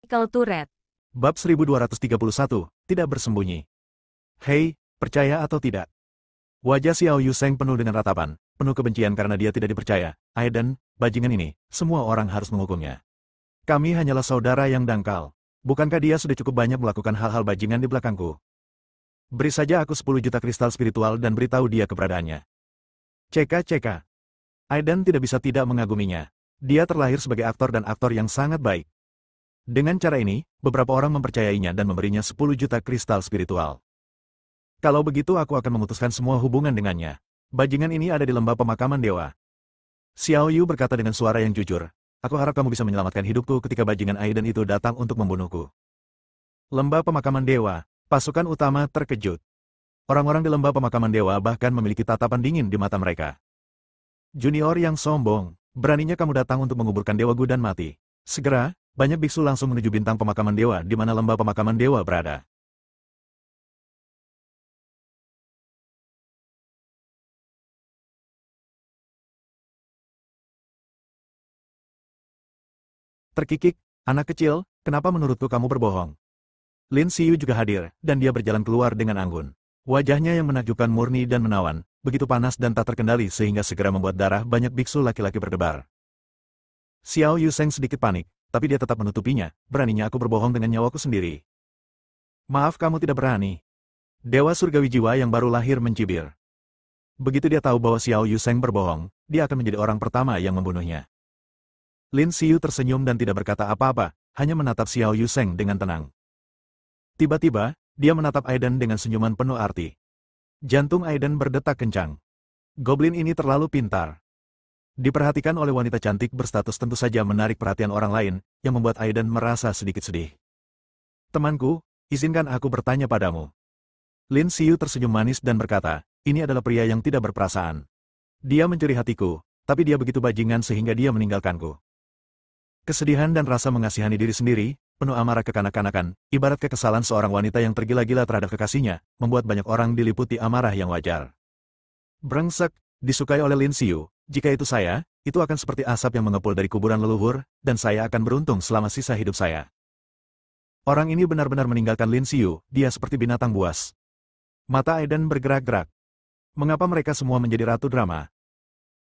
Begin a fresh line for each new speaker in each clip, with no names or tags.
Michael Turret.
Bab 1231, tidak bersembunyi. Hei, percaya atau tidak? Wajah Xiao Yuseng penuh dengan ratapan, penuh kebencian karena dia tidak dipercaya. Aiden, bajingan ini, semua orang harus menghukumnya. Kami hanyalah saudara yang dangkal. Bukankah dia sudah cukup banyak melakukan hal-hal bajingan di belakangku? Beri saja aku 10 juta kristal spiritual dan beritahu dia keberadaannya. Ceka. Aiden tidak bisa tidak mengaguminya. Dia terlahir sebagai aktor dan aktor yang sangat baik. Dengan cara ini, beberapa orang mempercayainya dan memberinya 10 juta kristal spiritual. Kalau begitu aku akan memutuskan semua hubungan dengannya. Bajingan ini ada di lembah pemakaman dewa. Xiao Yu berkata dengan suara yang jujur, aku harap kamu bisa menyelamatkan hidupku ketika bajingan Aiden itu datang untuk membunuhku. Lembah pemakaman dewa, pasukan utama terkejut. Orang-orang di lembah pemakaman dewa bahkan memiliki tatapan dingin di mata mereka. Junior yang sombong, beraninya kamu datang untuk menguburkan Dewa Gu dan mati. Segera, banyak biksu langsung menuju bintang pemakaman dewa di mana lembah pemakaman dewa berada. Terkikik, anak kecil, kenapa menurutku kamu berbohong? Lin Xiyu juga hadir, dan dia berjalan keluar dengan anggun. Wajahnya yang menakjubkan murni dan menawan, begitu panas dan tak terkendali sehingga segera membuat darah banyak biksu laki-laki berdebar. Xiao Yuseng sedikit panik, tapi dia tetap menutupinya, beraninya aku berbohong dengan nyawaku sendiri. Maaf kamu tidak berani. Dewa surgawi jiwa yang baru lahir mencibir. Begitu dia tahu bahwa Xiao Yuseng berbohong, dia akan menjadi orang pertama yang membunuhnya. Lin Xiyu tersenyum dan tidak berkata apa-apa, hanya menatap Xiao Yuseng dengan tenang. Tiba-tiba, dia menatap Aiden dengan senyuman penuh arti. Jantung Aiden berdetak kencang. Goblin ini terlalu pintar. Diperhatikan oleh wanita cantik berstatus tentu saja menarik perhatian orang lain, yang membuat Aiden merasa sedikit sedih. Temanku, izinkan aku bertanya padamu. Lin Xiyu tersenyum manis dan berkata, ini adalah pria yang tidak berperasaan. Dia mencuri hatiku, tapi dia begitu bajingan sehingga dia meninggalkanku. Kesedihan dan rasa mengasihani diri sendiri, penuh amarah kekanak-kanakan, ibarat kekesalan seorang wanita yang tergila-gila terhadap kekasihnya, membuat banyak orang diliputi amarah yang wajar. Brengsek, disukai oleh Lin Xiyu, jika itu saya, itu akan seperti asap yang mengepul dari kuburan leluhur, dan saya akan beruntung selama sisa hidup saya. Orang ini benar-benar meninggalkan Lin Xiyu, dia seperti binatang buas. Mata Aiden bergerak-gerak. Mengapa mereka semua menjadi ratu drama?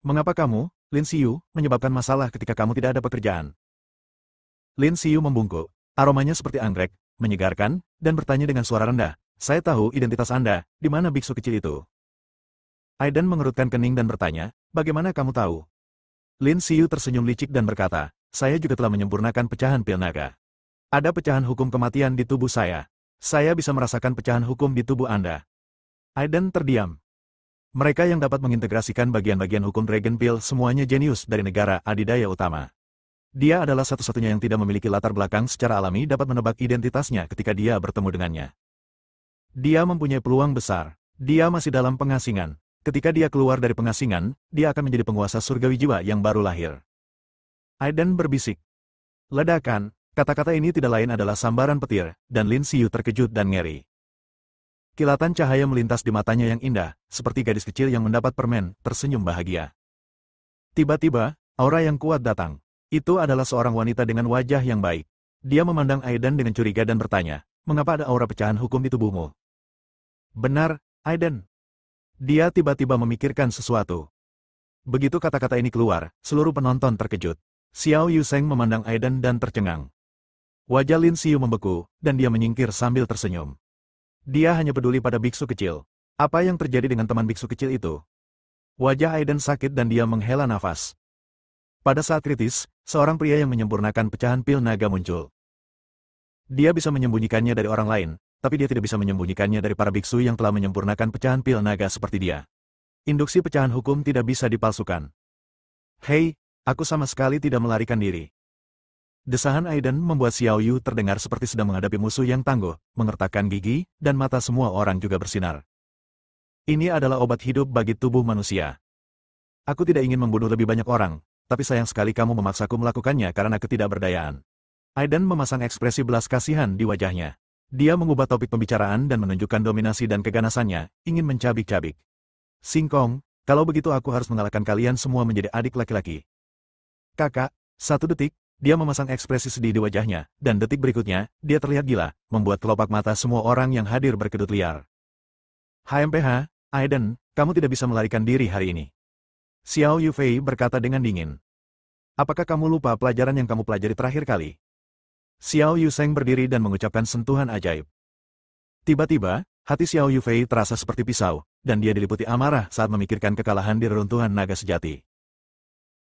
Mengapa kamu, Lin Xiyu, menyebabkan masalah ketika kamu tidak ada pekerjaan? Lin Xiyu membungkuk, aromanya seperti anggrek, menyegarkan, dan bertanya dengan suara rendah, saya tahu identitas Anda, di mana biksu kecil itu? Aiden mengerutkan kening dan bertanya, bagaimana kamu tahu? Lin Xiyu tersenyum licik dan berkata, saya juga telah menyempurnakan pecahan pil naga. Ada pecahan hukum kematian di tubuh saya. Saya bisa merasakan pecahan hukum di tubuh Anda. Aiden terdiam. Mereka yang dapat mengintegrasikan bagian-bagian hukum Dragon Pill semuanya jenius dari negara adidaya utama. Dia adalah satu-satunya yang tidak memiliki latar belakang secara alami dapat menebak identitasnya ketika dia bertemu dengannya. Dia mempunyai peluang besar. Dia masih dalam pengasingan. Ketika dia keluar dari pengasingan, dia akan menjadi penguasa surgawi jiwa yang baru lahir. Aiden berbisik. Ledakan, kata-kata ini tidak lain adalah sambaran petir, dan Lin Xiyu terkejut dan ngeri. Kilatan cahaya melintas di matanya yang indah, seperti gadis kecil yang mendapat permen, tersenyum bahagia. Tiba-tiba, aura yang kuat datang. Itu adalah seorang wanita dengan wajah yang baik. Dia memandang Aiden dengan curiga dan bertanya, mengapa ada aura pecahan hukum di tubuhmu? Benar, Aiden. Dia tiba-tiba memikirkan sesuatu. Begitu kata-kata ini keluar, seluruh penonton terkejut. Xiao Yuseng memandang Aiden dan tercengang. Wajah Lin Xiyu membeku, dan dia menyingkir sambil tersenyum. Dia hanya peduli pada biksu kecil. Apa yang terjadi dengan teman biksu kecil itu? Wajah Aiden sakit dan dia menghela nafas. Pada saat kritis, seorang pria yang menyempurnakan pecahan pil naga muncul. Dia bisa menyembunyikannya dari orang lain, tapi dia tidak bisa menyembunyikannya dari para biksu yang telah menyempurnakan pecahan pil naga seperti dia. Induksi pecahan hukum tidak bisa dipalsukan. Hei, aku sama sekali tidak melarikan diri. Desahan Aiden membuat Xiao Yu terdengar seperti sedang menghadapi musuh yang tangguh, mengertakkan gigi, dan mata semua orang juga bersinar. Ini adalah obat hidup bagi tubuh manusia. Aku tidak ingin membunuh lebih banyak orang, tapi sayang sekali kamu memaksaku melakukannya karena ketidakberdayaan. Aiden memasang ekspresi belas kasihan di wajahnya. Dia mengubah topik pembicaraan dan menunjukkan dominasi dan keganasannya, ingin mencabik-cabik. Singkong, kalau begitu aku harus mengalahkan kalian semua menjadi adik laki-laki. Kakak, satu detik, dia memasang ekspresi sedih di wajahnya, dan detik berikutnya, dia terlihat gila, membuat kelopak mata semua orang yang hadir berkedut liar. HMPH, Aiden, kamu tidak bisa melarikan diri hari ini. Xiao Yufei berkata dengan dingin. Apakah kamu lupa pelajaran yang kamu pelajari terakhir kali? Xiao Yuseng berdiri dan mengucapkan sentuhan ajaib. Tiba-tiba, hati Xiao Yufei terasa seperti pisau, dan dia diliputi amarah saat memikirkan kekalahan di reruntuhan naga sejati.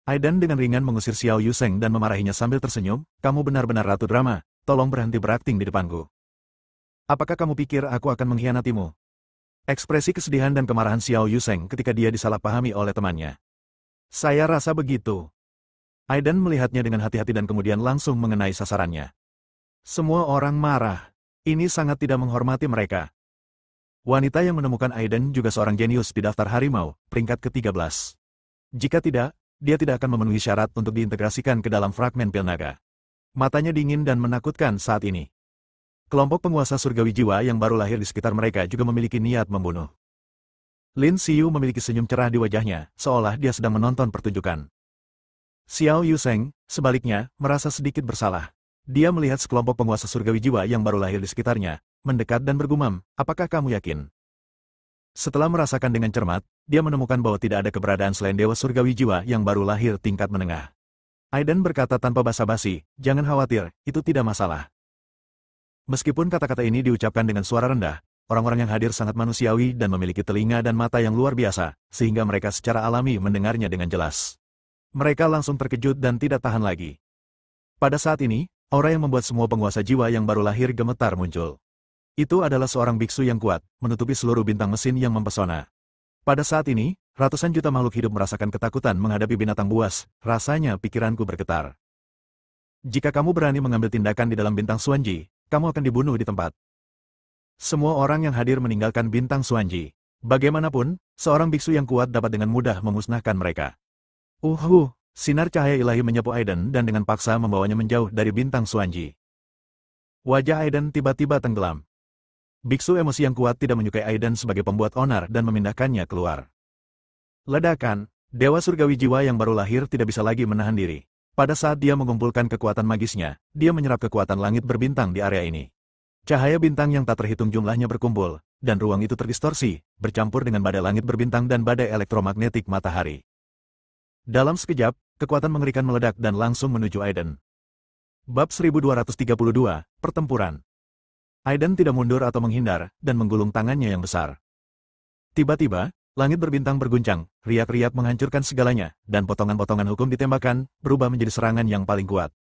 Aiden dengan ringan mengusir Xiao Yuseng dan memarahinya sambil tersenyum, kamu benar-benar ratu drama, tolong berhenti berakting di depanku. Apakah kamu pikir aku akan mengkhianatimu? Ekspresi kesedihan dan kemarahan Xiao Yuseng ketika dia disalahpahami oleh temannya. Saya rasa begitu. Aiden melihatnya dengan hati-hati dan kemudian langsung mengenai sasarannya. Semua orang marah. Ini sangat tidak menghormati mereka. Wanita yang menemukan Aiden juga seorang jenius di daftar harimau, peringkat ke-13. Jika tidak, dia tidak akan memenuhi syarat untuk diintegrasikan ke dalam fragmen pil naga. Matanya dingin dan menakutkan saat ini. Kelompok penguasa surgawi jiwa yang baru lahir di sekitar mereka juga memiliki niat membunuh. Lin Xiu memiliki senyum cerah di wajahnya, seolah dia sedang menonton pertunjukan. Xiao Yuseng, sebaliknya, merasa sedikit bersalah. Dia melihat sekelompok penguasa surgawi jiwa yang baru lahir di sekitarnya, mendekat dan bergumam, apakah kamu yakin? Setelah merasakan dengan cermat, dia menemukan bahwa tidak ada keberadaan selain Dewa Surgawi Jiwa yang baru lahir tingkat menengah. Aiden berkata tanpa basa-basi, jangan khawatir, itu tidak masalah. Meskipun kata-kata ini diucapkan dengan suara rendah, orang-orang yang hadir sangat manusiawi dan memiliki telinga dan mata yang luar biasa, sehingga mereka secara alami mendengarnya dengan jelas. Mereka langsung terkejut dan tidak tahan lagi. Pada saat ini, aura yang membuat semua penguasa jiwa yang baru lahir gemetar muncul. Itu adalah seorang biksu yang kuat, menutupi seluruh bintang mesin yang mempesona. Pada saat ini, ratusan juta makhluk hidup merasakan ketakutan menghadapi binatang buas, rasanya pikiranku bergetar. Jika kamu berani mengambil tindakan di dalam bintang Xuanji, kamu akan dibunuh di tempat. Semua orang yang hadir meninggalkan bintang Xuanji. Bagaimanapun, seorang biksu yang kuat dapat dengan mudah memusnahkan mereka. Sinar cahaya ilahi menyapu Aiden dan dengan paksa membawanya menjauh dari bintang Xuanji. Wajah Aiden tiba-tiba tenggelam. Biksu emosi yang kuat tidak menyukai Aiden sebagai pembuat onar dan memindahkannya keluar. Ledakan, Dewa Surgawi Jiwa yang baru lahir tidak bisa lagi menahan diri. Pada saat dia mengumpulkan kekuatan magisnya, dia menyerap kekuatan langit berbintang di area ini. Cahaya bintang yang tak terhitung jumlahnya berkumpul, dan ruang itu terdistorsi, bercampur dengan badai langit berbintang dan badai elektromagnetik matahari. Dalam sekejap, kekuatan mengerikan meledak dan langsung menuju Aiden. Bab 1232, Pertempuran. Aiden tidak mundur atau menghindar, dan menggulung tangannya yang besar. Tiba-tiba, langit berbintang berguncang, riak-riak menghancurkan segalanya, dan potongan-potongan hukum ditembakkan, berubah menjadi serangan yang paling kuat.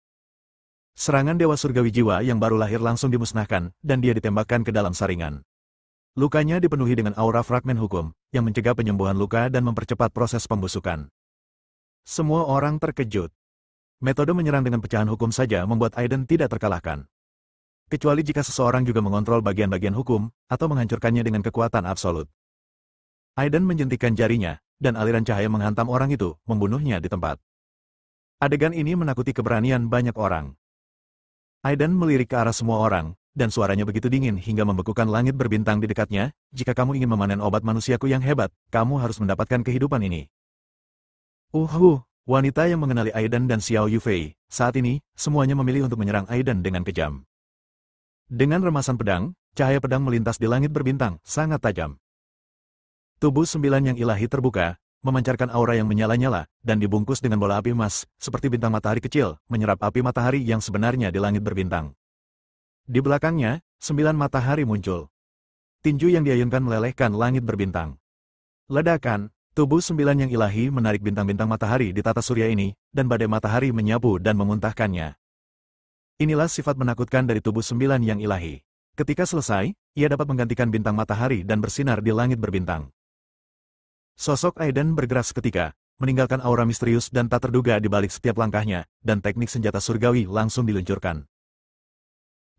Serangan Dewa Surgawi Jiwa yang baru lahir langsung dimusnahkan, dan dia ditembakkan ke dalam saringan. Lukanya dipenuhi dengan aura fragmen hukum, yang mencegah penyembuhan luka dan mempercepat proses pembusukan. Semua orang terkejut. Metode menyerang dengan pecahan hukum saja membuat Aiden tidak terkalahkan. Kecuali jika seseorang juga mengontrol bagian-bagian hukum, atau menghancurkannya dengan kekuatan absolut. Aiden menjentikkan jarinya, dan aliran cahaya menghantam orang itu, membunuhnya di tempat. Adegan ini menakuti keberanian banyak orang. Aiden melirik ke arah semua orang, dan suaranya begitu dingin hingga membekukan langit berbintang di dekatnya, jika kamu ingin memanen obat manusiaku yang hebat, kamu harus mendapatkan kehidupan ini. Wanita yang mengenali Aiden dan Xiao Yufei, saat ini, semuanya memilih untuk menyerang Aiden dengan kejam. Dengan remasan pedang, cahaya pedang melintas di langit berbintang, sangat tajam. Tubuh 9 yang ilahi terbuka, memancarkan aura yang menyala-nyala, dan dibungkus dengan bola api emas, seperti bintang matahari kecil, menyerap api matahari yang sebenarnya di langit berbintang. Di belakangnya, 9 matahari muncul. Tinju yang diayunkan melelehkan langit berbintang. Ledakan, tubuh 9 yang ilahi menarik bintang-bintang matahari di tata surya ini, dan badai matahari menyapu dan memuntahkannya. Inilah sifat menakutkan dari tubuh 9 yang ilahi. Ketika selesai, ia dapat menggantikan bintang matahari dan bersinar di langit berbintang. Sosok Aiden bergerak seketika, meninggalkan aura misterius dan tak terduga di balik setiap langkahnya, dan teknik senjata surgawi langsung diluncurkan.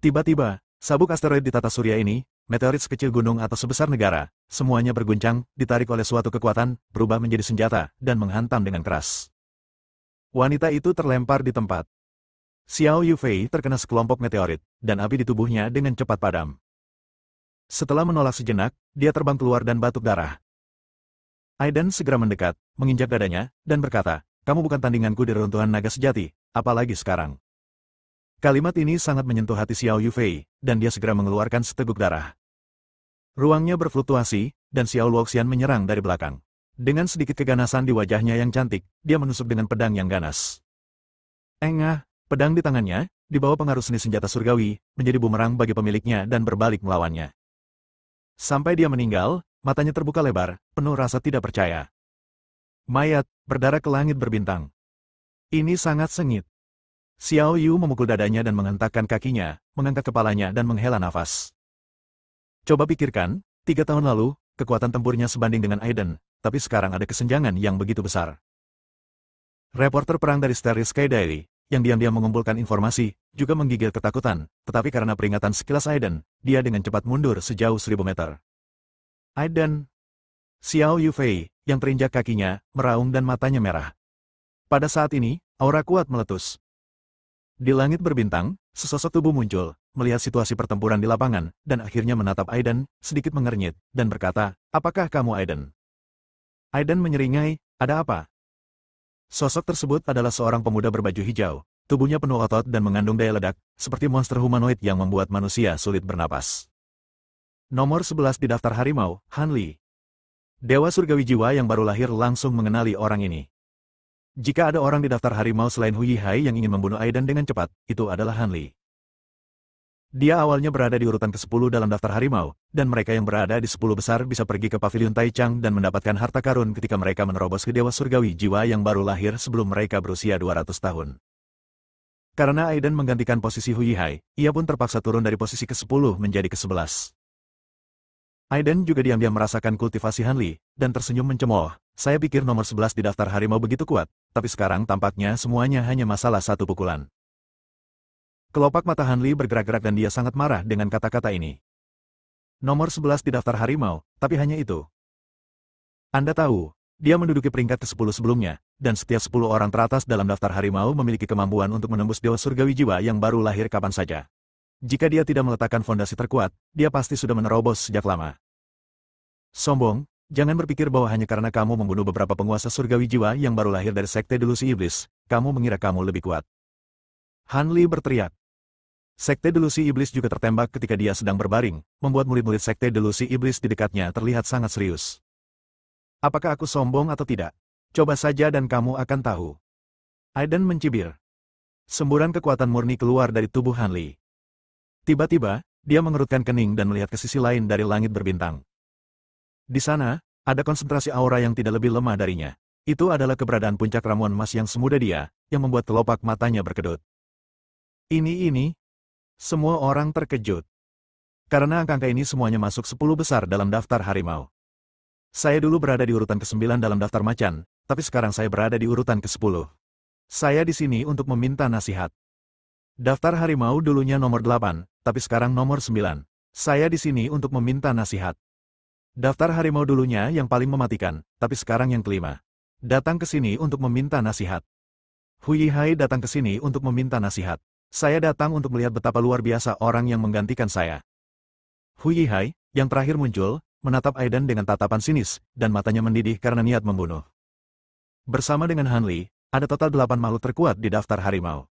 Tiba-tiba, sabuk asteroid di tata surya ini, meteorit sekecil gunung atau sebesar negara, semuanya berguncang, ditarik oleh suatu kekuatan, berubah menjadi senjata, dan menghantam dengan keras. Wanita itu terlempar di tempat. Xiao Yufei terkena sekelompok meteorit, dan api di tubuhnya dengan cepat padam. Setelah menolak sejenak, dia terbang keluar dan batuk darah. Aiden segera mendekat, menginjak dadanya, dan berkata, kamu bukan tandinganku di reruntuhan naga sejati, apalagi sekarang. Kalimat ini sangat menyentuh hati Xiao Yufei, dan dia segera mengeluarkan seteguk darah. Ruangnya berfluktuasi, dan Xiao Luoxian menyerang dari belakang. Dengan sedikit keganasan di wajahnya yang cantik, dia menusuk dengan pedang yang ganas. Engah, pedang di tangannya, di bawah pengaruh seni senjata surgawi, menjadi bumerang bagi pemiliknya dan berbalik melawannya. Sampai dia meninggal, matanya terbuka lebar, penuh rasa tidak percaya. Mayat, berdarah ke langit berbintang. Ini sangat sengit. Xiao Yu memukul dadanya dan menghentakkan kakinya, mengangkat kepalanya dan menghela nafas. Coba pikirkan, 3 tahun lalu, kekuatan tempurnya sebanding dengan Aiden, tapi sekarang ada kesenjangan yang begitu besar. Reporter perang dari Starry Sky Diary, yang diam-diam mengumpulkan informasi, juga menggigil ketakutan, tetapi karena peringatan sekilas Aiden, dia dengan cepat mundur sejauh 1000 meter. Aiden. Xiao Yufei, yang terinjak kakinya, meraung dan matanya merah. Pada saat ini, aura kuat meletus. Di langit berbintang, sesosok tubuh muncul, melihat situasi pertempuran di lapangan, dan akhirnya menatap Aiden, sedikit mengernyit, dan berkata, "Apakah kamu Aiden?" Aiden menyeringai, "Ada apa?" Sosok tersebut adalah seorang pemuda berbaju hijau, tubuhnya penuh otot dan mengandung daya ledak, seperti monster humanoid yang membuat manusia sulit bernapas. Nomor 11 di daftar harimau, Han Li. Dewa surgawi jiwa yang baru lahir langsung mengenali orang ini. Jika ada orang di daftar harimau selain Hu Yihai yang ingin membunuh Aiden dengan cepat, itu adalah Han Li. Dia awalnya berada di urutan ke-10 dalam daftar harimau, dan mereka yang berada di 10 besar bisa pergi ke pavilion Taichang dan mendapatkan harta karun ketika mereka menerobos ke Dewa Surgawi Jiwa yang baru lahir sebelum mereka berusia 200 tahun. Karena Aiden menggantikan posisi Hu Yihai, ia pun terpaksa turun dari posisi ke-10 menjadi ke-11. Aiden juga diam-diam merasakan kultivasi Han Li, dan tersenyum mencemooh. Saya pikir nomor 11 di daftar harimau begitu kuat, tapi sekarang tampaknya semuanya hanya masalah satu pukulan. Kelopak mata Han Li bergerak-gerak dan dia sangat marah dengan kata-kata ini. Nomor 11 di daftar harimau, tapi hanya itu. Anda tahu, dia menduduki peringkat ke-10 sebelumnya, dan setiap 10 orang teratas dalam daftar harimau memiliki kemampuan untuk menembus Dewa Surgawi Jiwa yang baru lahir kapan saja. Jika dia tidak meletakkan fondasi terkuat, dia pasti sudah menerobos sejak lama. Sombong, jangan berpikir bahwa hanya karena kamu membunuh beberapa penguasa surgawi jiwa yang baru lahir dari Sekte Delusi Iblis, kamu mengira kamu lebih kuat. Han Li berteriak. Sekte Delusi Iblis juga tertembak ketika dia sedang berbaring, membuat murid-murid Sekte Delusi Iblis di dekatnya terlihat sangat serius. Apakah aku sombong atau tidak? Coba saja dan kamu akan tahu. Aiden mencibir. Semburan kekuatan murni keluar dari tubuh Han Li. Tiba-tiba, dia mengerutkan kening dan melihat ke sisi lain dari langit berbintang. Di sana, ada konsentrasi aura yang tidak lebih lemah darinya. Itu adalah keberadaan puncak ramuan emas yang semuda dia, yang membuat kelopak matanya berkedut. Ini. Semua orang terkejut. Karena angka-angka ini semuanya masuk 10 besar dalam daftar harimau. Saya dulu berada di urutan ke-9 dalam daftar macan, tapi sekarang saya berada di urutan ke-10. Saya di sini untuk meminta nasihat. Daftar harimau dulunya nomor 8, tapi sekarang nomor 9. Saya di sini untuk meminta nasihat. Daftar harimau dulunya yang paling mematikan, tapi sekarang yang kelima. Datang ke sini untuk meminta nasihat. Hu Yihai datang ke sini untuk meminta nasihat. Saya datang untuk melihat betapa luar biasa orang yang menggantikan saya. Hu Yihai, yang terakhir muncul, menatap Aiden dengan tatapan sinis, dan matanya mendidih karena niat membunuh. Bersama dengan Han Li, ada total 8 makhluk terkuat di daftar harimau.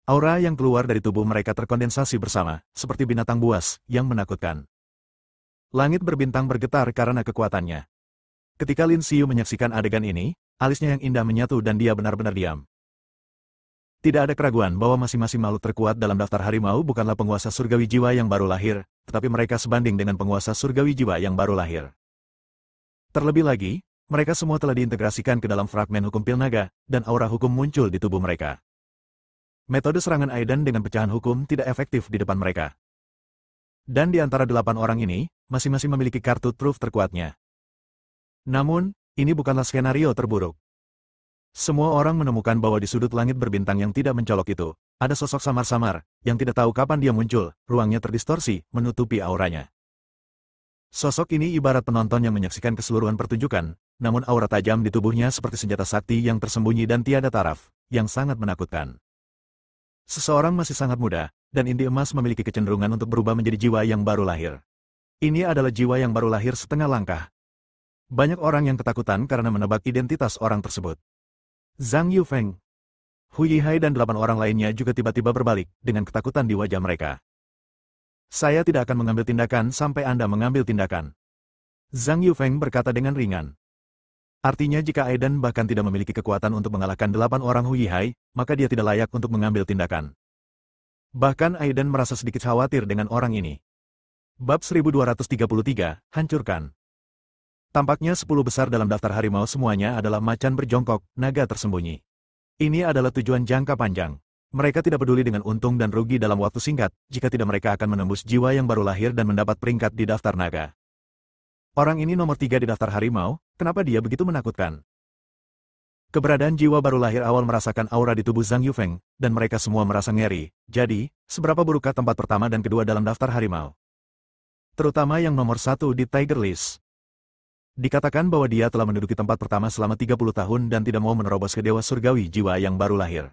Aura yang keluar dari tubuh mereka terkondensasi bersama, seperti binatang buas, yang menakutkan. Langit berbintang bergetar karena kekuatannya. Ketika Lin Xiu menyaksikan adegan ini, alisnya yang indah menyatu dan dia benar-benar diam. Tidak ada keraguan bahwa masing-masing makhluk terkuat dalam daftar harimau bukanlah penguasa surgawi jiwa yang baru lahir, tetapi mereka sebanding dengan penguasa surgawi jiwa yang baru lahir. Terlebih lagi, mereka semua telah diintegrasikan ke dalam fragmen hukum pil naga, dan aura hukum muncul di tubuh mereka. Metode serangan Aiden dengan pecahan hukum tidak efektif di depan mereka. Dan di antara 8 orang ini, masing-masing memiliki kartu truf terkuatnya. Namun, ini bukanlah skenario terburuk. Semua orang menemukan bahwa di sudut langit berbintang yang tidak mencolok itu, ada sosok samar-samar, yang tidak tahu kapan dia muncul, ruangnya terdistorsi, menutupi auranya. Sosok ini ibarat penonton yang menyaksikan keseluruhan pertunjukan, namun aura tajam di tubuhnya seperti senjata sakti yang tersembunyi dan tiada taraf, yang sangat menakutkan. Seseorang masih sangat muda, dan indi emas memiliki kecenderungan untuk berubah menjadi jiwa yang baru lahir. Ini adalah jiwa yang baru lahir setengah langkah. Banyak orang yang ketakutan karena menebak identitas orang tersebut. Zhang Yufeng. Hu Yihai dan 8 orang lainnya juga tiba-tiba berbalik dengan ketakutan di wajah mereka. Saya tidak akan mengambil tindakan sampai Anda mengambil tindakan. Zhang Yufeng berkata dengan ringan. Artinya jika Aiden bahkan tidak memiliki kekuatan untuk mengalahkan 8 orang Hu Yihai, maka dia tidak layak untuk mengambil tindakan. Bahkan Aiden merasa sedikit khawatir dengan orang ini. Bab 1233, Hancurkan. Tampaknya 10 besar dalam daftar harimau semuanya adalah macan berjongkok, naga tersembunyi. Ini adalah tujuan jangka panjang. Mereka tidak peduli dengan untung dan rugi dalam waktu singkat, jika tidak mereka akan menembus jiwa yang baru lahir dan mendapat peringkat di daftar naga. Orang ini nomor 3 di daftar harimau, kenapa dia begitu menakutkan? Keberadaan jiwa baru lahir awal merasakan aura di tubuh Zhang Yufeng, dan mereka semua merasa ngeri. Jadi, seberapa burukkah tempat pertama dan kedua dalam daftar harimau? Terutama yang nomor 1 di Tiger List. Dikatakan bahwa dia telah menduduki tempat pertama selama 30 tahun dan tidak mau menerobos ke Dewa Surgawi jiwa yang baru lahir.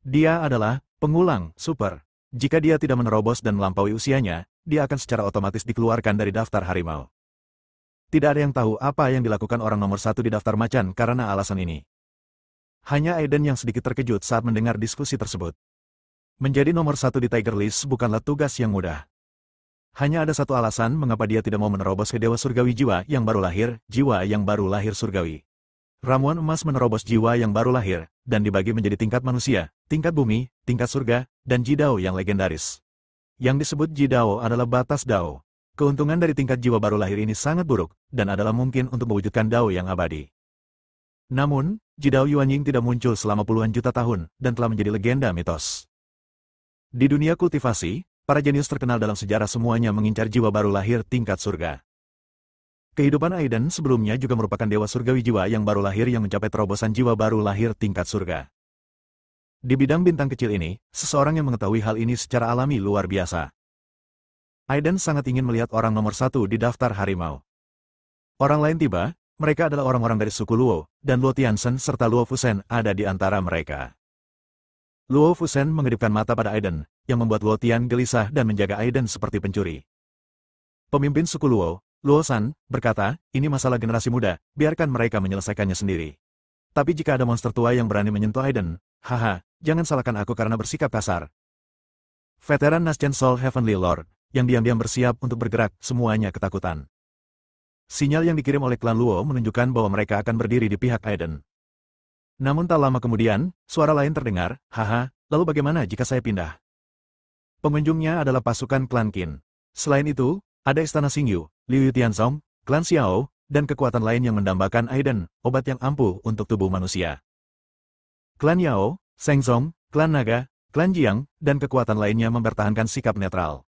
Dia adalah pengulang super. Jika dia tidak menerobos dan melampaui usianya, dia akan secara otomatis dikeluarkan dari daftar harimau. Tidak ada yang tahu apa yang dilakukan orang nomor 1 di daftar macan karena alasan ini. Hanya Aiden yang sedikit terkejut saat mendengar diskusi tersebut. Menjadi nomor 1 di Tiger List bukanlah tugas yang mudah. Hanya ada satu alasan mengapa dia tidak mau menerobos ke Dewa Surgawi jiwa yang baru lahir surgawi. Ramuan emas menerobos jiwa yang baru lahir, dan dibagi menjadi tingkat manusia, tingkat bumi, tingkat surga, dan Jidao yang legendaris. Yang disebut Jidao adalah batas Dao. Keuntungan dari tingkat jiwa baru lahir ini sangat buruk, dan adalah mungkin untuk mewujudkan Dao yang abadi. Namun, Jidao Yuanying tidak muncul selama puluhan juta tahun, dan telah menjadi legenda mitos. Di dunia kultivasi, para jenius terkenal dalam sejarah semuanya mengincar jiwa baru lahir tingkat surga. Kehidupan Aiden sebelumnya juga merupakan dewa surgawi jiwa yang baru lahir yang mencapai terobosan jiwa baru lahir tingkat surga. Di bidang bintang kecil ini, seseorang yang mengetahui hal ini secara alami luar biasa. Aiden sangat ingin melihat orang nomor 1 di daftar harimau. Orang lain tiba, mereka adalah orang-orang dari suku Luo, dan Luo Tianzhen serta Luo Fusen ada di antara mereka. Luo Fusen mengedipkan mata pada Aiden, yang membuat Luo Tian gelisah dan menjaga Aiden seperti pencuri. Pemimpin suku Luo, Luo San, berkata, ini masalah generasi muda, biarkan mereka menyelesaikannya sendiri. Tapi jika ada monster tua yang berani menyentuh Aiden, haha, jangan salahkan aku karena bersikap kasar. Veteran Naschen Soul Heavenly Lord, yang diam-diam bersiap untuk bergerak, semuanya ketakutan. Sinyal yang dikirim oleh klan Luo menunjukkan bahwa mereka akan berdiri di pihak Aiden. Namun tak lama kemudian, suara lain terdengar, haha, lalu bagaimana jika saya pindah? Pengunjungnya adalah pasukan klan Qin. Selain itu, ada istana Xingyu, Liu Tianzong, klan Xiao, dan kekuatan lain yang mendambakan Aiden, obat yang ampuh untuk tubuh manusia. Klan Yao, Shengzong, klan Naga, klan Jiang, dan kekuatan lainnya mempertahankan sikap netral.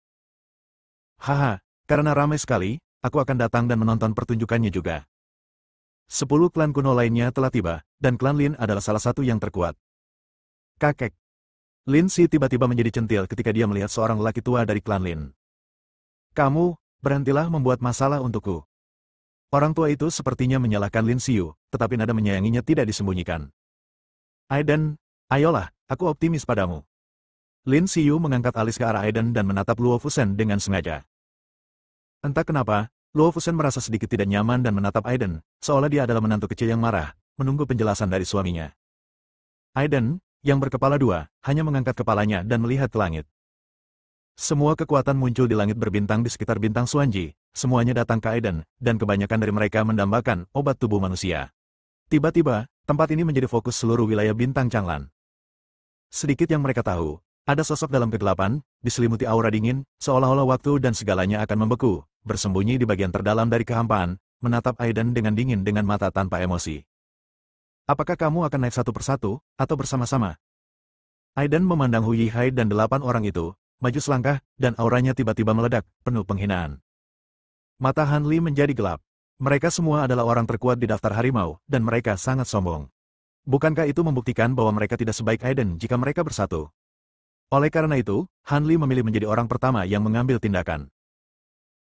Haha, karena ramai sekali, aku akan datang dan menonton pertunjukannya juga. 10 klan kuno lainnya telah tiba, dan klan Lin adalah salah satu yang terkuat. Kakek. Lin Si tiba-tiba menjadi centil ketika dia melihat seorang lelaki tua dari klan Lin. Kamu, berhentilah membuat masalah untukku. Orang tua itu sepertinya menyalahkan Lin Xiu, tetapi nada menyayanginya tidak disembunyikan. Aiden, ayolah, aku optimis padamu. Lin Xiu mengangkat alis ke arah Aiden dan menatap Luo Fusen dengan sengaja. Entah kenapa, Luo Fusen merasa sedikit tidak nyaman dan menatap Aiden, seolah dia adalah menantu kecil yang marah, menunggu penjelasan dari suaminya. Aiden, yang berkepala dua, hanya mengangkat kepalanya dan melihat ke langit. Semua kekuatan muncul di langit berbintang di sekitar bintang Xuanji, semuanya datang ke Aiden, dan kebanyakan dari mereka mendambakan obat tubuh manusia. Tiba-tiba, tempat ini menjadi fokus seluruh wilayah bintang Changlan. Sedikit yang mereka tahu, ada sosok dalam kegelapan, diselimuti aura dingin, seolah-olah waktu dan segalanya akan membeku, bersembunyi di bagian terdalam dari kehampaan, menatap Aiden dengan dingin dengan mata tanpa emosi. Apakah kamu akan naik satu persatu, atau bersama-sama? Aiden memandang Hu Yihai dan 8 orang itu, maju selangkah, dan auranya tiba-tiba meledak, penuh penghinaan. Mata Han Li menjadi gelap. Mereka semua adalah orang terkuat di daftar harimau, dan mereka sangat sombong. Bukankah itu membuktikan bahwa mereka tidak sebaik Aiden jika mereka bersatu? Oleh karena itu, Han Li memilih menjadi orang pertama yang mengambil tindakan.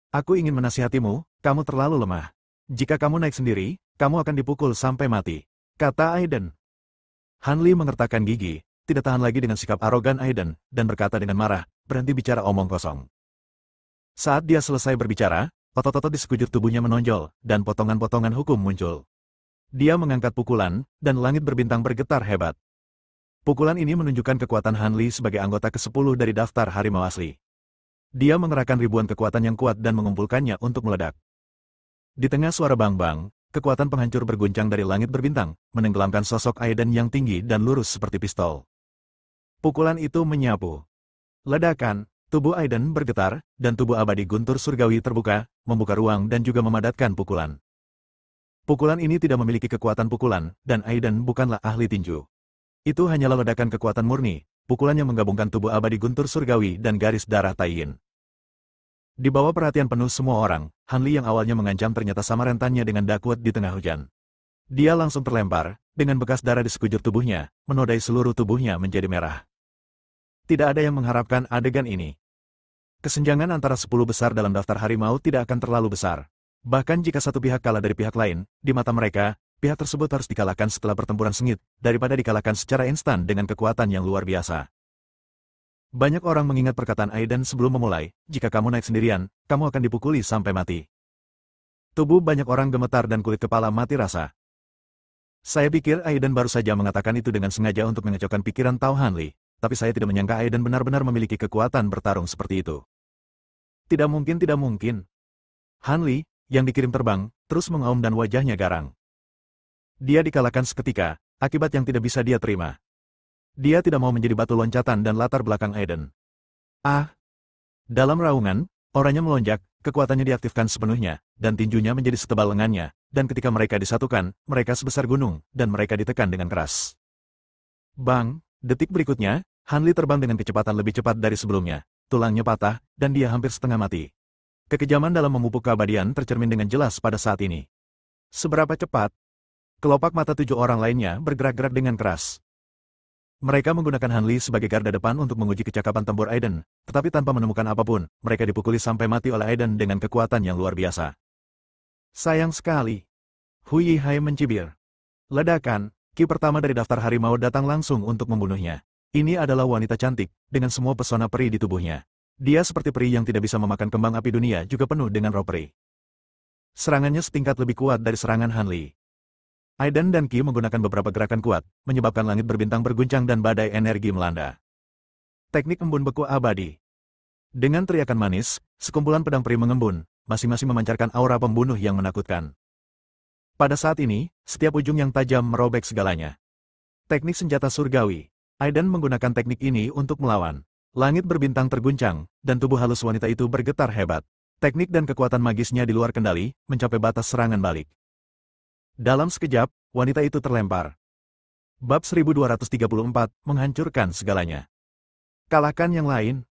Aku ingin menasihatimu, kamu terlalu lemah. Jika kamu naik sendiri, kamu akan dipukul sampai mati, kata Aiden. Han Li mengertakkan gigi, tidak tahan lagi dengan sikap arogan Aiden, dan berkata dengan marah, berhenti bicara omong kosong. Saat dia selesai berbicara, otot-otot di sekujur tubuhnya menonjol, dan potongan-potongan hukum muncul. Dia mengangkat pukulan, dan langit berbintang bergetar hebat. Pukulan ini menunjukkan kekuatan Han Li sebagai anggota ke-10 dari daftar harimau asli. Dia mengerahkan ribuan kekuatan yang kuat dan mengumpulkannya untuk meledak. Di tengah suara bang-bang, kekuatan penghancur berguncang dari langit berbintang, menenggelamkan sosok Aiden yang tinggi dan lurus seperti pistol. Pukulan itu menyapu. Ledakan, tubuh Aiden bergetar, dan tubuh abadi guntur surgawi terbuka, membuka ruang dan juga memadatkan pukulan. Pukulan ini tidak memiliki kekuatan pukulan, dan Aiden bukanlah ahli tinju. Itu hanyalah ledakan kekuatan murni, pukulan yang menggabungkan tubuh abadi guntur surgawi dan garis darah Taiyin. Di bawah perhatian penuh semua orang, Han Li yang awalnya mengancam ternyata sama rentannya dengan Dakwet di tengah hujan. Dia langsung terlempar, dengan bekas darah di sekujur tubuhnya, menodai seluruh tubuhnya menjadi merah. Tidak ada yang mengharapkan adegan ini. Kesenjangan antara 10 besar dalam daftar harimau tidak akan terlalu besar. Bahkan jika satu pihak kalah dari pihak lain, di mata mereka, pihak tersebut harus dikalahkan setelah pertempuran sengit, daripada dikalahkan secara instan dengan kekuatan yang luar biasa. Banyak orang mengingat perkataan Aiden sebelum memulai, jika kamu naik sendirian, kamu akan dipukuli sampai mati. Tubuh banyak orang gemetar dan kulit kepala mati rasa. Saya pikir Aiden baru saja mengatakan itu dengan sengaja untuk mengecokkan pikiran Tao Han Li, tapi saya tidak menyangka Aiden benar-benar memiliki kekuatan bertarung seperti itu. Tidak mungkin, tidak mungkin. Han Li, yang dikirim terbang, terus mengaum dan wajahnya garang. Dia dikalahkan seketika, akibat yang tidak bisa dia terima. Dia tidak mau menjadi batu loncatan dan latar belakang Aiden. Ah! Dalam raungan, orangnya melonjak, kekuatannya diaktifkan sepenuhnya, dan tinjunya menjadi setebal lengannya, dan ketika mereka disatukan, mereka sebesar gunung, dan mereka ditekan dengan keras. Bang! Detik berikutnya, Han Li terbang dengan kecepatan lebih cepat dari sebelumnya, tulangnya patah, dan dia hampir setengah mati. Kekejaman dalam memupuk keabadian tercermin dengan jelas pada saat ini. Seberapa cepat? Kelopak mata 7 orang lainnya bergerak-gerak dengan keras. Mereka menggunakan Han Li sebagai garda depan untuk menguji kecakapan tempur Aiden, tetapi tanpa menemukan apapun, mereka dipukuli sampai mati oleh Aiden dengan kekuatan yang luar biasa. Sayang sekali. Hu Yihai mencibir. Ledakan, ki pertama dari daftar harimau datang langsung untuk membunuhnya. Ini adalah wanita cantik, dengan semua pesona peri di tubuhnya. Dia seperti peri yang tidak bisa memakan kembang api dunia juga penuh dengan roh peri. Serangannya setingkat lebih kuat dari serangan Han Li. Aiden dan Qi menggunakan beberapa gerakan kuat, menyebabkan langit berbintang berguncang dan badai energi melanda. Teknik embun beku abadi. Dengan teriakan manis, sekumpulan pedang peri mengembun, masing-masing memancarkan aura pembunuh yang menakutkan. Pada saat ini, setiap ujung yang tajam merobek segalanya. Teknik senjata surgawi. Aiden menggunakan teknik ini untuk melawan. Langit berbintang terguncang, dan tubuh halus wanita itu bergetar hebat. Teknik dan kekuatan magisnya di luar kendali, mencapai batas serangan balik. Dalam sekejap, wanita itu terlempar. Bab 1234, menghancurkan segalanya. Kalahkan yang lain.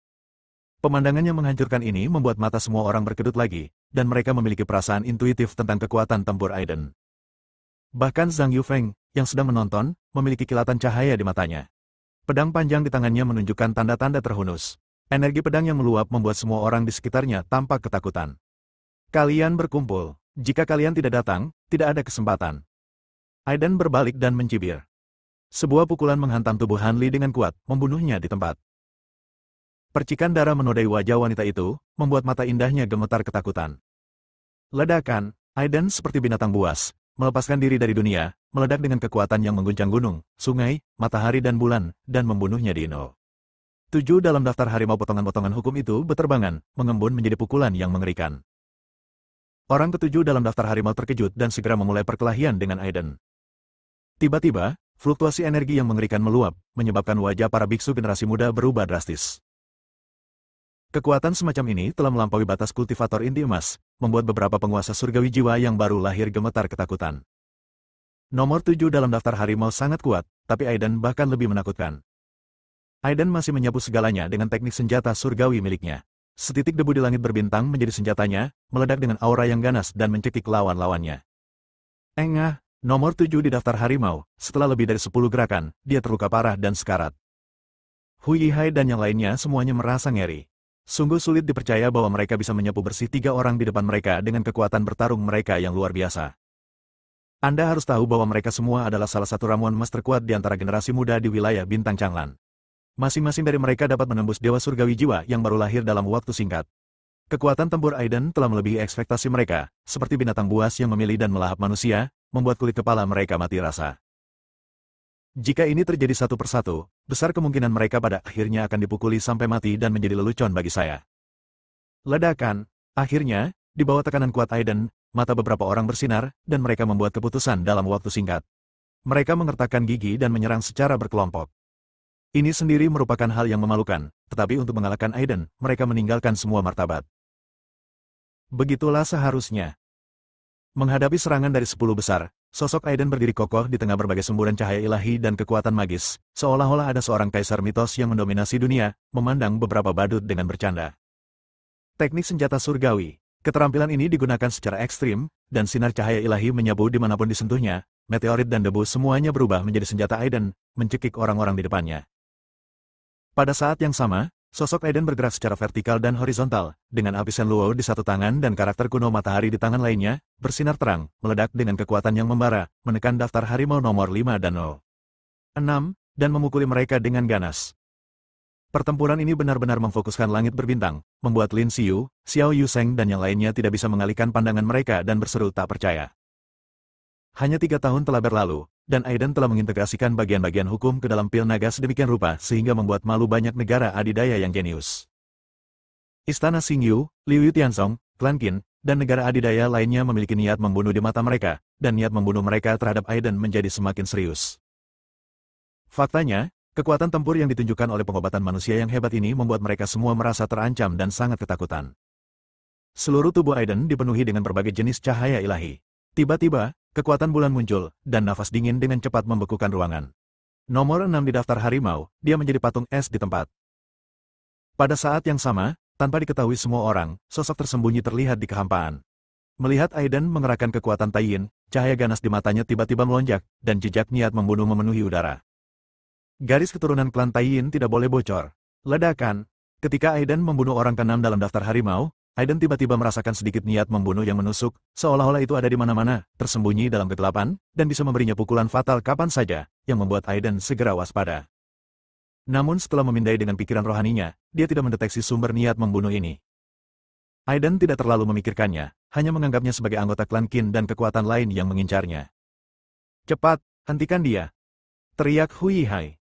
Pemandangan yang menghancurkan ini membuat mata semua orang berkedut lagi, dan mereka memiliki perasaan intuitif tentang kekuatan tempur Aiden. Bahkan Zhang Yufeng, yang sedang menonton, memiliki kilatan cahaya di matanya. Pedang panjang di tangannya menunjukkan tanda-tanda terhunus. Energi pedang yang meluap membuat semua orang di sekitarnya tampak ketakutan. Kalian berkumpul. Jika kalian tidak datang, tidak ada kesempatan. Aiden berbalik dan mencibir. Sebuah pukulan menghantam tubuh Han Li dengan kuat, membunuhnya di tempat. Percikan darah menodai wajah wanita itu, membuat mata indahnya gemetar ketakutan. Ledakan, Aiden seperti binatang buas, melepaskan diri dari dunia, meledak dengan kekuatan yang mengguncang gunung, sungai, matahari dan bulan, dan membunuhnya di nol. 7 dalam daftar harimau potongan-potongan hukum itu beterbangan, mengembun menjadi pukulan yang mengerikan. Orang ke-7 dalam daftar harimau terkejut dan segera memulai perkelahian dengan Aiden. Tiba-tiba, fluktuasi energi yang mengerikan meluap, menyebabkan wajah para biksu generasi muda berubah drastis. Kekuatan semacam ini telah melampaui batas kultivator inti emas, membuat beberapa penguasa surgawi jiwa yang baru lahir gemetar ketakutan. Nomor 7 dalam daftar harimau sangat kuat, tapi Aiden bahkan lebih menakutkan. Aiden masih menyapu segalanya dengan teknik senjata surgawi miliknya. Setitik debu di langit berbintang menjadi senjatanya, meledak dengan aura yang ganas dan mencekik lawan-lawannya. Engah, nomor 7 di daftar harimau, setelah lebih dari 10 gerakan, dia terluka parah dan sekarat. Hu Yihai dan yang lainnya semuanya merasa ngeri. Sungguh sulit dipercaya bahwa mereka bisa menyapu bersih 3 orang di depan mereka dengan kekuatan bertarung mereka yang luar biasa. Anda harus tahu bahwa mereka semua adalah salah satu ramuan emas terkuat di antara generasi muda di wilayah Bintang Changlan. Masing-masing dari mereka dapat menembus dewa surgawi jiwa yang baru lahir dalam waktu singkat. Kekuatan tempur Aiden telah melebihi ekspektasi mereka, seperti binatang buas yang memilih dan melahap manusia, membuat kulit kepala mereka mati rasa. Jika ini terjadi satu persatu, besar kemungkinan mereka pada akhirnya akan dipukuli sampai mati dan menjadi lelucon bagi saya. Ledakan. Akhirnya, di bawah tekanan kuat Aiden, mata beberapa orang bersinar, dan mereka membuat keputusan dalam waktu singkat. Mereka mengertakkan gigi dan menyerang secara berkelompok. Ini sendiri merupakan hal yang memalukan, tetapi untuk mengalahkan Aiden, mereka meninggalkan semua martabat. Begitulah seharusnya. Menghadapi serangan dari 10 besar, sosok Aiden berdiri kokoh di tengah berbagai semburan cahaya ilahi dan kekuatan magis, seolah-olah ada seorang kaisar mitos yang mendominasi dunia, memandang beberapa badut dengan bercanda. Teknik senjata surgawi. Keterampilan ini digunakan secara ekstrim, dan sinar cahaya ilahi menyapu dimanapun disentuhnya, meteorit dan debu semuanya berubah menjadi senjata Aiden, mencekik orang-orang di depannya. Pada saat yang sama, sosok Aiden bergerak secara vertikal dan horizontal, dengan api Shenluo di satu tangan dan karakter kuno matahari di tangan lainnya, bersinar terang, meledak dengan kekuatan yang membara, menekan daftar harimau nomor 5 dan 6, dan memukuli mereka dengan ganas. Pertempuran ini benar-benar memfokuskan langit berbintang, membuat Lin Xiu, Xiao Yuseng dan yang lainnya tidak bisa mengalihkan pandangan mereka dan berseru tak percaya. Hanya 3 tahun telah berlalu, dan Aiden telah mengintegrasikan bagian-bagian hukum ke dalam pil naga sedemikian rupa sehingga membuat malu banyak negara adidaya yang jenius. Istana Xingyu, Liu Tianzong, Klan Qin, dan negara adidaya lainnya memiliki niat membunuh di mata mereka, dan niat membunuh mereka terhadap Aiden menjadi semakin serius. Faktanya, kekuatan tempur yang ditunjukkan oleh pengobatan manusia yang hebat ini membuat mereka semua merasa terancam dan sangat ketakutan. Seluruh tubuh Aiden dipenuhi dengan berbagai jenis cahaya ilahi. Tiba-tiba, kekuatan bulan muncul, dan nafas dingin dengan cepat membekukan ruangan. Nomor 6 di daftar harimau, dia menjadi patung es di tempat. Pada saat yang sama, tanpa diketahui semua orang, sosok tersembunyi terlihat di kehampaan. Melihat Aiden mengerahkan kekuatan Taiyin, cahaya ganas di matanya tiba-tiba melonjak, dan jejak niat membunuh memenuhi udara. Garis keturunan klan Taiyin tidak boleh bocor. Ledakan. Ketika Aiden membunuh orang ke-6 dalam daftar harimau, Aiden tiba-tiba merasakan sedikit niat membunuh yang menusuk, seolah-olah itu ada di mana-mana, tersembunyi dalam kegelapan, dan bisa memberinya pukulan fatal kapan saja, yang membuat Aiden segera waspada. Namun setelah memindai dengan pikiran rohaninya, dia tidak mendeteksi sumber niat membunuh ini. Aiden tidak terlalu memikirkannya, hanya menganggapnya sebagai anggota klan Qin dan kekuatan lain yang mengincarnya. Cepat, hentikan dia! Teriak Hu Yihai.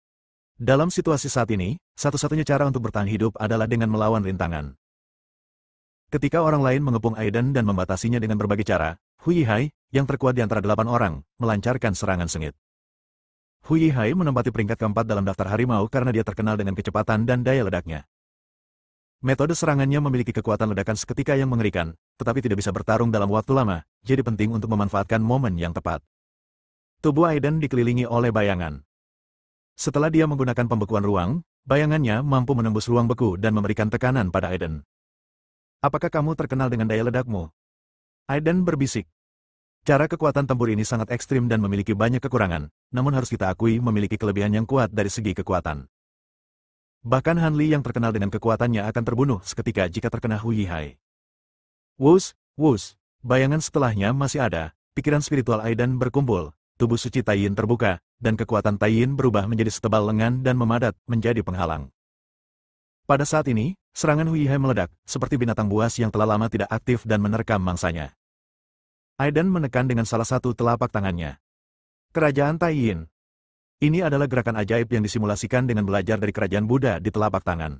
Dalam situasi saat ini, satu-satunya cara untuk bertahan hidup adalah dengan melawan rintangan. Ketika orang lain mengepung Aiden dan membatasinya dengan berbagai cara, Hu Yihai, yang terkuat di antara 8 orang, melancarkan serangan sengit. Hu Yihai menempati peringkat keempat dalam daftar harimau karena dia terkenal dengan kecepatan dan daya ledaknya. Metode serangannya memiliki kekuatan ledakan seketika yang mengerikan, tetapi tidak bisa bertarung dalam waktu lama, jadi penting untuk memanfaatkan momen yang tepat. Tubuh Aiden dikelilingi oleh bayangan. Setelah dia menggunakan pembekuan ruang, bayangannya mampu menembus ruang beku dan memberikan tekanan pada Aiden. Apakah kamu terkenal dengan daya ledakmu? Aiden berbisik. Cara kekuatan tempur ini sangat ekstrim dan memiliki banyak kekurangan, namun harus kita akui memiliki kelebihan yang kuat dari segi kekuatan. Bahkan Han Li yang terkenal dengan kekuatannya akan terbunuh seketika jika terkena Hu Yihai. Wus, wus, bayangan setelahnya masih ada, pikiran spiritual Aiden berkumpul, tubuh suci Taiyin terbuka, dan kekuatan Taiyin berubah menjadi setebal lengan dan memadat menjadi penghalang. Pada saat ini, serangan Hu Yihai meledak, seperti binatang buas yang telah lama tidak aktif dan menerkam mangsanya. Aiden menekan dengan salah satu telapak tangannya. Kerajaan Taiyin. Ini adalah gerakan ajaib yang disimulasikan dengan belajar dari kerajaan Buddha di telapak tangan.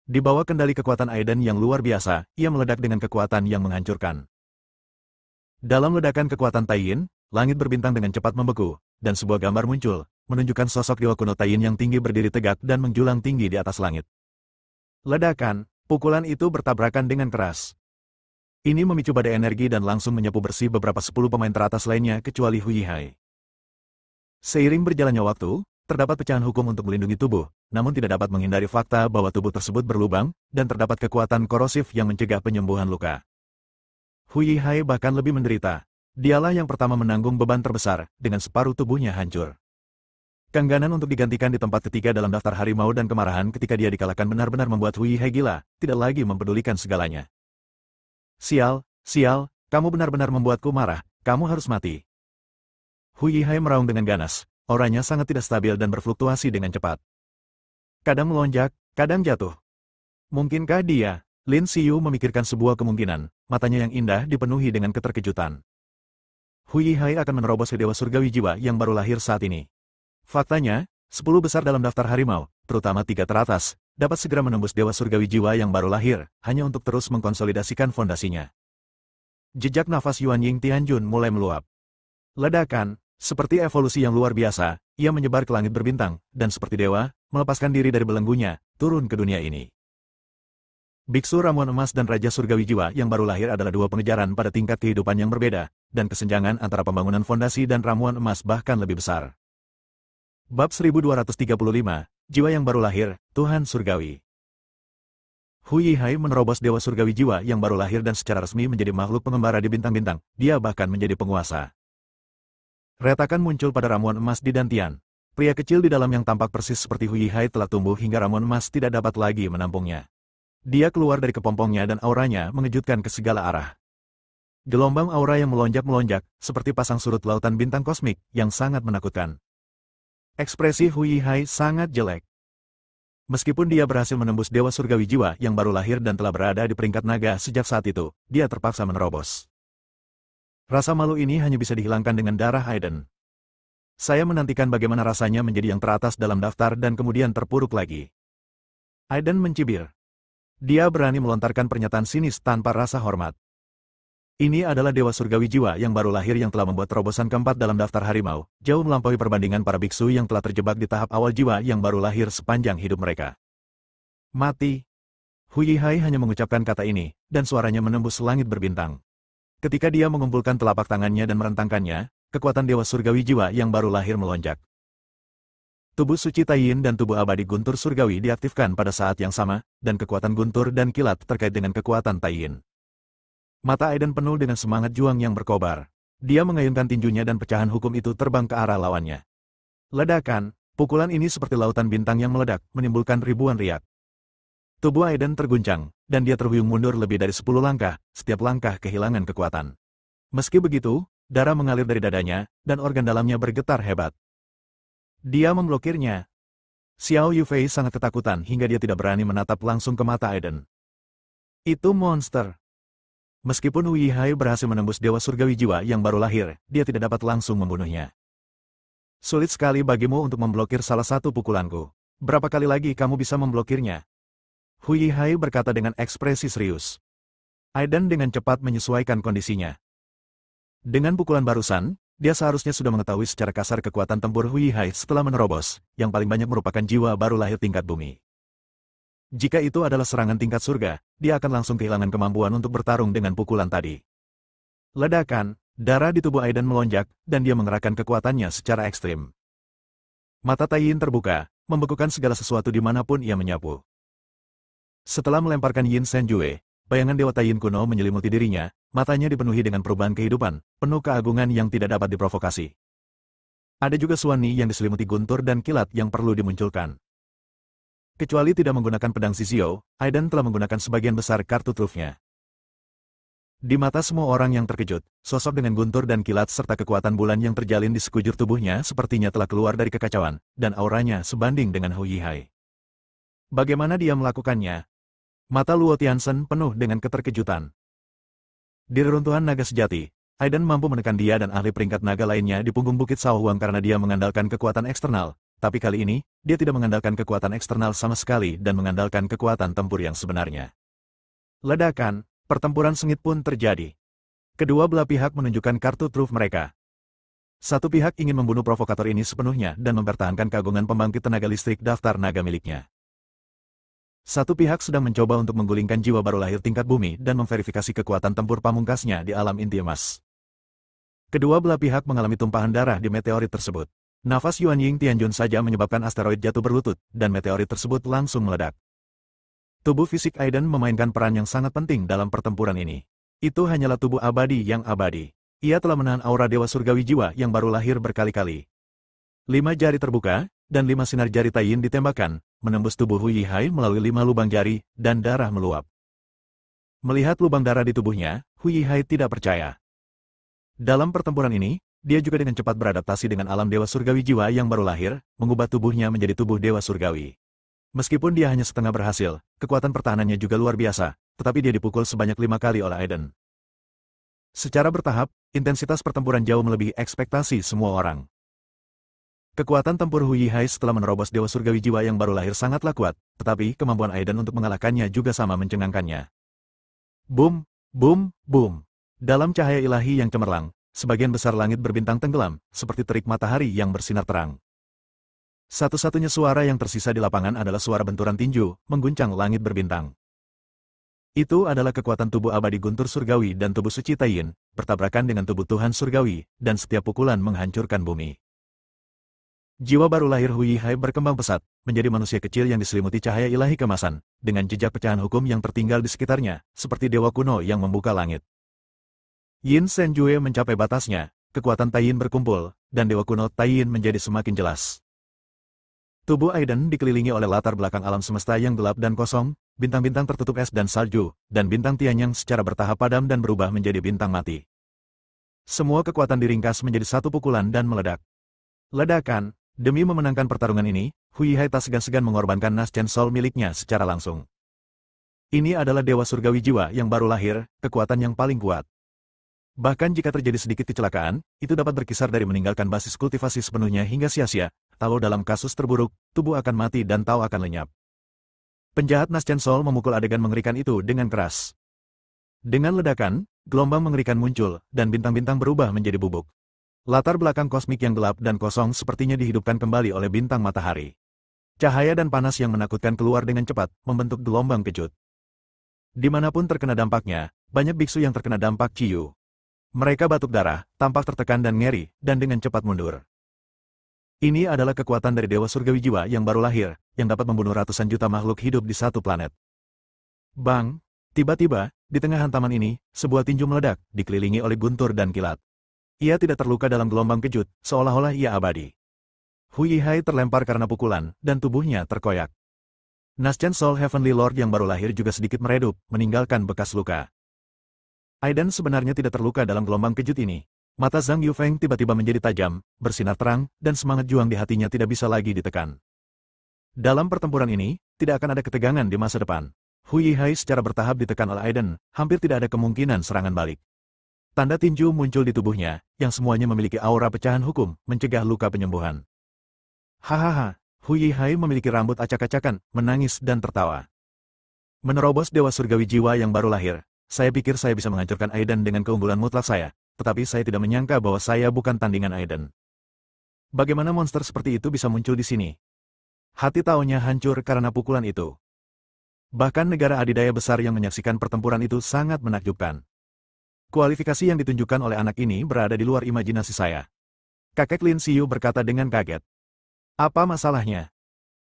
Di bawah kendali kekuatan Aiden yang luar biasa, ia meledak dengan kekuatan yang menghancurkan. Dalam ledakan kekuatan Taiyin, langit berbintang dengan cepat membeku, dan sebuah gambar muncul, menunjukkan sosok dewa kuno Taiyin yang tinggi berdiri tegak dan menjulang tinggi di atas langit. Ledakan, pukulan itu bertabrakan dengan keras. Ini memicu badai energi dan langsung menyapu bersih beberapa 10 pemain teratas lainnya kecuali Hu Yihai. Seiring berjalannya waktu, terdapat pecahan hukum untuk melindungi tubuh, namun tidak dapat menghindari fakta bahwa tubuh tersebut berlubang, dan terdapat kekuatan korosif yang mencegah penyembuhan luka. Hu Yihai bahkan lebih menderita. Dialah yang pertama menanggung beban terbesar, dengan separuh tubuhnya hancur. Keengganan untuk digantikan di tempat ketiga dalam daftar harimau dan kemarahan ketika dia dikalahkan benar-benar membuat Hu Yihai gila, tidak lagi mempedulikan segalanya. Sial, sial, kamu benar-benar membuatku marah, kamu harus mati. Hu Yihai meraung dengan ganas, auranya sangat tidak stabil dan berfluktuasi dengan cepat. Kadang melonjak, kadang jatuh. Mungkinkah dia? Lin Xiu memikirkan sebuah kemungkinan, matanya yang indah dipenuhi dengan keterkejutan. Hu Yihai akan menerobos ke dewa surgawi jiwa yang baru lahir saat ini. Faktanya, 10 besar dalam daftar harimau, terutama 3 teratas, dapat segera menembus Dewa Surgawi Jiwa yang baru lahir, hanya untuk terus mengkonsolidasikan fondasinya. Jejak nafas Yuan Ying Tianjun mulai meluap. Ledakan, seperti evolusi yang luar biasa, ia menyebar ke langit berbintang, dan seperti dewa, melepaskan diri dari belenggunya, turun ke dunia ini. Biksu Ramuan Emas dan Raja Surgawi Jiwa yang baru lahir adalah dua pengejaran pada tingkat kehidupan yang berbeda, dan kesenjangan antara pembangunan fondasi dan ramuan emas bahkan lebih besar. Bab 1235, Jiwa yang baru lahir, Tuhan Surgawi. Hu Yihai menerobos Dewa Surgawi Jiwa yang baru lahir dan secara resmi menjadi makhluk pengembara di bintang-bintang, dia bahkan menjadi penguasa. Retakan muncul pada ramuan emas di Dantian. Pria kecil di dalam yang tampak persis seperti Hu Yihai telah tumbuh hingga ramuan emas tidak dapat lagi menampungnya. Dia keluar dari kepompongnya dan auranya mengejutkan ke segala arah. Gelombang aura yang melonjak-melonjak, seperti pasang surut lautan bintang kosmik, yang sangat menakutkan. Ekspresi Hu Yihai sangat jelek. Meskipun dia berhasil menembus Dewa Surgawi Jiwa yang baru lahir dan telah berada di peringkat naga sejak saat itu, dia terpaksa menerobos. Rasa malu ini hanya bisa dihilangkan dengan darah Aiden. Saya menantikan bagaimana rasanya menjadi yang teratas dalam daftar dan kemudian terpuruk lagi. Aiden mencibir. Dia berani melontarkan pernyataan sinis tanpa rasa hormat. Ini adalah Dewa Surgawi Jiwa yang baru lahir yang telah membuat terobosan keempat dalam daftar harimau, jauh melampaui perbandingan para biksu yang telah terjebak di tahap awal jiwa yang baru lahir sepanjang hidup mereka. Mati. Hu Yihai hanya mengucapkan kata ini, dan suaranya menembus langit berbintang. Ketika dia mengumpulkan telapak tangannya dan merentangkannya, kekuatan Dewa Surgawi Jiwa yang baru lahir melonjak. Tubuh suci Taiyin dan tubuh abadi Guntur Surgawi diaktifkan pada saat yang sama, dan kekuatan Guntur dan kilat terkait dengan kekuatan Taiyin. Mata Aiden penuh dengan semangat juang yang berkobar. Dia mengayunkan tinjunya dan pecahan hukum itu terbang ke arah lawannya. Ledakan, pukulan ini seperti lautan bintang yang meledak, menimbulkan ribuan riak. Tubuh Aiden terguncang, dan dia terhuyung mundur lebih dari 10 langkah, setiap langkah kehilangan kekuatan. Meski begitu, darah mengalir dari dadanya, dan organ dalamnya bergetar hebat. Dia memblokirnya. Xiao Yufei sangat ketakutan hingga dia tidak berani menatap langsung ke mata Aiden. Itu monster. Meskipun Hu Yihai berhasil menembus Dewa Surgawi Jiwa yang baru lahir, dia tidak dapat langsung membunuhnya. Sulit sekali bagimu untuk memblokir salah satu pukulanku. Berapa kali lagi kamu bisa memblokirnya? Hu Yihai berkata dengan ekspresi serius. Aiden dengan cepat menyesuaikan kondisinya. Dengan pukulan barusan, dia seharusnya sudah mengetahui secara kasar kekuatan tempur Hu Yihai setelah menerobos, yang paling banyak merupakan jiwa baru lahir tingkat bumi. Jika itu adalah serangan tingkat surga, dia akan langsung kehilangan kemampuan untuk bertarung dengan pukulan tadi. Ledakan, darah di tubuh Aiden melonjak, dan dia mengerahkan kekuatannya secara ekstrim. Mata Taiyin terbuka, membekukan segala sesuatu dimanapun ia menyapu. Setelah melemparkan Yin Senjue, bayangan Dewa Taiyin kuno menyelimuti dirinya, matanya dipenuhi dengan perubahan kehidupan, penuh keagungan yang tidak dapat diprovokasi. Ada juga Suani yang diselimuti guntur dan kilat yang perlu dimunculkan. Kecuali tidak menggunakan pedang Sisio, Aiden telah menggunakan sebagian besar kartu trufnya. Di mata semua orang yang terkejut, sosok dengan guntur dan kilat serta kekuatan bulan yang terjalin di sekujur tubuhnya sepertinya telah keluar dari kekacauan, dan auranya sebanding dengan Hu Yihai. Bagaimana dia melakukannya? Mata Luo Tianzhen penuh dengan keterkejutan. Di reruntuhan naga sejati, Aiden mampu menekan dia dan ahli peringkat naga lainnya di punggung Bukit Shaohuang karena dia mengandalkan kekuatan eksternal. Tapi kali ini, dia tidak mengandalkan kekuatan eksternal sama sekali dan mengandalkan kekuatan tempur yang sebenarnya. Ledakan, pertempuran sengit pun terjadi. Kedua belah pihak menunjukkan kartu truf mereka. Satu pihak ingin membunuh provokator ini sepenuhnya dan mempertahankan keagungan pembangkit tenaga listrik daftar naga miliknya. Satu pihak sedang mencoba untuk menggulingkan jiwa baru lahir tingkat bumi dan memverifikasi kekuatan tempur pamungkasnya di alam inti emas. Kedua belah pihak mengalami tumpahan darah di meteorit tersebut. Nafas Yuan Ying Tianjun saja menyebabkan asteroid jatuh berlutut, dan meteorit tersebut langsung meledak. Tubuh fisik Aiden memainkan peran yang sangat penting dalam pertempuran ini. Itu hanyalah tubuh abadi yang abadi. Ia telah menahan aura Dewa Surgawi Jiwa yang baru lahir berkali-kali. 5 jari terbuka, dan 5 sinar jari Taiyin ditembakkan, menembus tubuh Hu Yihai melalui 5 lubang jari, dan darah meluap. Melihat lubang darah di tubuhnya, Hu Yihai tidak percaya. Dalam pertempuran ini, dia juga dengan cepat beradaptasi dengan alam Dewa Surgawi Jiwa yang baru lahir, mengubah tubuhnya menjadi tubuh Dewa Surgawi. Meskipun dia hanya setengah berhasil, kekuatan pertahanannya juga luar biasa, tetapi dia dipukul sebanyak 5 kali oleh Aiden. Secara bertahap, intensitas pertempuran jauh melebihi ekspektasi semua orang. Kekuatan tempur Hu Yihai setelah menerobos Dewa Surgawi Jiwa yang baru lahir sangatlah kuat, tetapi kemampuan Aiden untuk mengalahkannya juga sama mencengangkannya. Boom, boom, boom. Dalam cahaya ilahi yang cemerlang, sebagian besar langit berbintang tenggelam, seperti terik matahari yang bersinar terang. Satu-satunya suara yang tersisa di lapangan adalah suara benturan tinju, mengguncang langit berbintang. Itu adalah kekuatan tubuh abadi guntur surgawi dan tubuh suci Taiyin, bertabrakan dengan tubuh Tuhan surgawi, dan setiap pukulan menghancurkan bumi. Jiwa baru lahir Hu Yihai berkembang pesat, menjadi manusia kecil yang diselimuti cahaya ilahi kemasan, dengan jejak pecahan hukum yang tertinggal di sekitarnya, seperti dewa kuno yang membuka langit. Yin Shenjue mencapai batasnya, kekuatan Taiyin berkumpul, dan dewa kuno Taiyin menjadi semakin jelas. Tubuh Aiden dikelilingi oleh latar belakang alam semesta yang gelap dan kosong, bintang-bintang tertutup es dan salju, dan bintang Tianyang secara bertahap padam dan berubah menjadi bintang mati. Semua kekuatan diringkas menjadi satu pukulan dan meledak. Ledakan, demi memenangkan pertarungan ini, Hu Yihai tak segan-segan mengorbankan Naschen Soul miliknya secara langsung. Ini adalah Dewa Surgawi Jiwa yang baru lahir, kekuatan yang paling kuat. Bahkan jika terjadi sedikit kecelakaan, itu dapat berkisar dari meninggalkan basis kultivasi sepenuhnya hingga sia-sia, atau dalam kasus terburuk, tubuh akan mati dan Tao akan lenyap. Penjahat Naschen Soul memukul adegan mengerikan itu dengan keras. Dengan ledakan, gelombang mengerikan muncul, dan bintang-bintang berubah menjadi bubuk. Latar belakang kosmik yang gelap dan kosong sepertinya dihidupkan kembali oleh bintang matahari. Cahaya dan panas yang menakutkan keluar dengan cepat, membentuk gelombang kejut. Dimanapun terkena dampaknya, banyak biksu yang terkena dampak Ciyu. Mereka batuk darah, tampak tertekan dan ngeri, dan dengan cepat mundur. Ini adalah kekuatan dari Dewa Surgawi Jiwa yang baru lahir, yang dapat membunuh ratusan juta makhluk hidup di satu planet. Bang! Tiba-tiba, di tengah hantaman ini, sebuah tinju meledak, dikelilingi oleh guntur dan kilat. Ia tidak terluka dalam gelombang kejut, seolah-olah ia abadi. Hu Yihai terlempar karena pukulan, dan tubuhnya terkoyak. Naschen Soul Heavenly Lord yang baru lahir juga sedikit meredup, meninggalkan bekas luka. Aiden sebenarnya tidak terluka dalam gelombang kejut ini. Mata Zhang Yufeng tiba-tiba menjadi tajam, bersinar terang, dan semangat juang di hatinya tidak bisa lagi ditekan. Dalam pertempuran ini, tidak akan ada ketegangan di masa depan. Hu Yihai secara bertahap ditekan oleh Aiden, hampir tidak ada kemungkinan serangan balik. Tanda tinju muncul di tubuhnya, yang semuanya memiliki aura pecahan hukum, mencegah luka penyembuhan. Hahaha, Hu Yihai memiliki rambut acak-acakan, menangis dan tertawa. Menerobos Dewa Surgawi Jiwa yang baru lahir, saya pikir saya bisa menghancurkan Aiden dengan keunggulan mutlak saya, tetapi saya tidak menyangka bahwa saya bukan tandingan Aiden. Bagaimana monster seperti itu bisa muncul di sini? Hati Tao-nya hancur karena pukulan itu. Bahkan negara adidaya besar yang menyaksikan pertempuran itu sangat menakjubkan. Kualifikasi yang ditunjukkan oleh anak ini berada di luar imajinasi saya. Kakek Lin Xiu berkata dengan kaget. Apa masalahnya?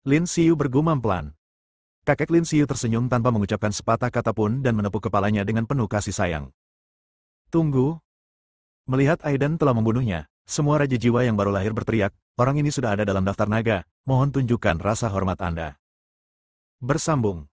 Lin Xiu bergumam pelan. Kakek Lin Xiu tersenyum tanpa mengucapkan sepatah kata pun dan menepuk kepalanya dengan penuh kasih sayang. Tunggu. Melihat Aiden telah membunuhnya, semua raja jiwa yang baru lahir berteriak, orang ini sudah ada dalam daftar naga, mohon tunjukkan rasa hormat Anda. Bersambung.